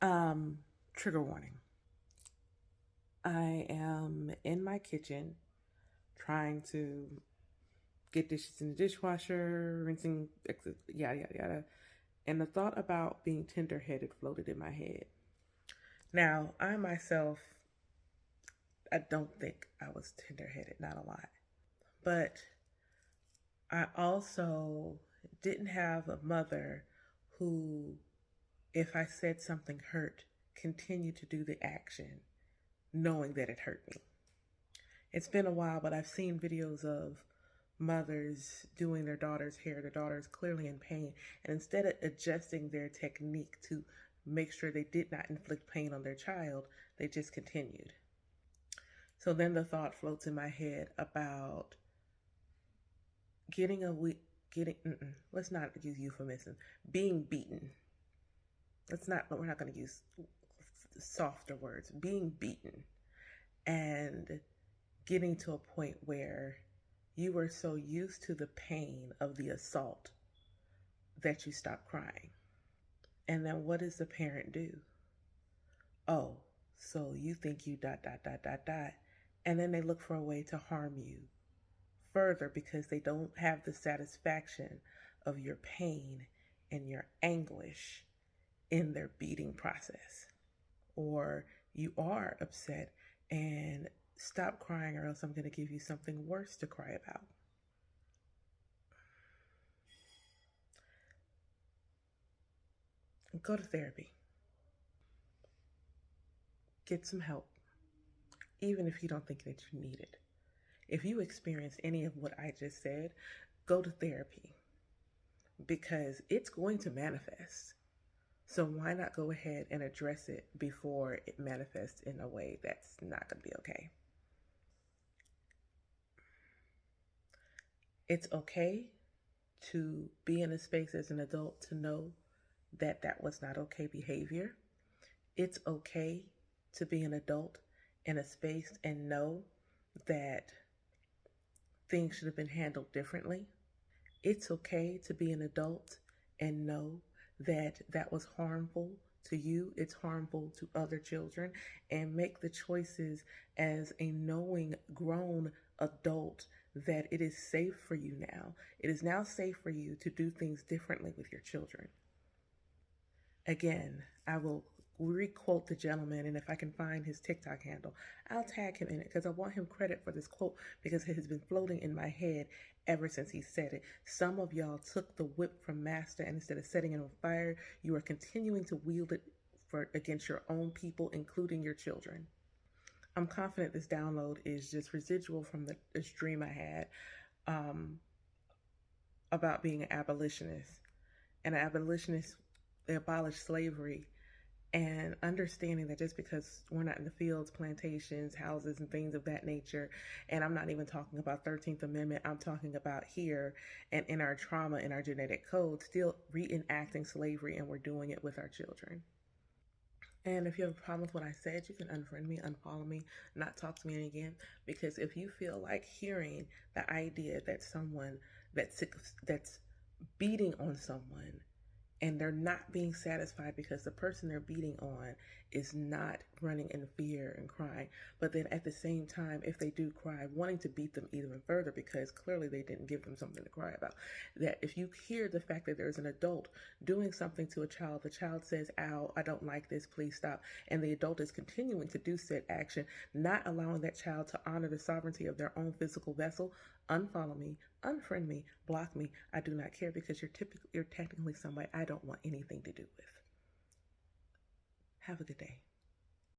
Um, Trigger warning. I am in my kitchen trying to get dishes in the dishwasher, rinsing, yada, yada, yada. And the thought about being tender headed floated in my head. Now, I myself, I don't think I was tender headed, not a lot. But I also didn't have a mother who, if I said something hurt, continued to do the action knowing that it hurt me. It's been a while, but I've seen videos of mothers doing their daughter's hair. Their daughter is clearly in pain, and instead of adjusting their technique to make sure they did not inflict pain on their child, they just continued. So then the thought floats in my head about getting a getting let's not use euphemism, being beaten. We're not going to use softer words. Being beaten and getting to a point where you were so used to the pain of the assault that you stop crying. And then what does the parent do? Oh, so you think you dot, dot, dot, dot, dot. And then they look for a way to harm you further because they don't have the satisfaction of your pain and your anguish in their beating process. Or you are upset and stop crying or else I'm going to give you something worse to cry about. Go to therapy. Get some help, even if you don't think that you need it. If you experience any of what I just said, go to therapy because it's going to manifest. So why not go ahead and address it before it manifests in a way that's not going to be okay? It's okay to be in a space as an adult to know that that was not okay behavior. It's okay to be an adult in a space and know that things should have been handled differently. It's okay to be an adult and know that that was harmful to you, it's harmful to other children, and make the choices as a knowing grown adult that it is safe for you now. It is now safe for you to do things differently with your children. Again, I will requote the gentleman, and if I can find his TikTok handle, I'll tag him in it because I want him credit for this quote because it has been floating in my head ever since he said it. Some of y'all took the whip from master, and instead of setting it on fire, you are continuing to wield it against your own people, including your children. I'm confident this download is just residual from this dream I had um, about being an abolitionist. And an abolitionist, they abolished slavery, and understanding that just because we're not in the fields, plantations, houses, and things of that nature, and I'm not even talking about 13th Amendment, I'm talking about here and in our trauma, in our genetic code, still reenacting slavery, and we're doing it with our children. And if you have a problem with what I said, you can unfriend me, unfollow me, not talk to me again. Because if you feel like hearing the idea that someone that's beating on someone and they're not being satisfied because the person they're beating on is not running in fear and crying, but then at the same time, if they do cry, wanting to beat them even further because clearly they didn't give them something to cry about. That if you hear the fact that there's an adult doing something to a child, the child says, ow, I don't like this, please stop, and the adult is continuing to do said action, not allowing that child to honor the sovereignty of their own physical vessel, unfollow me, unfriend me, block me. I do not care because you're technically somebody I don't want anything to do with. Have a good day.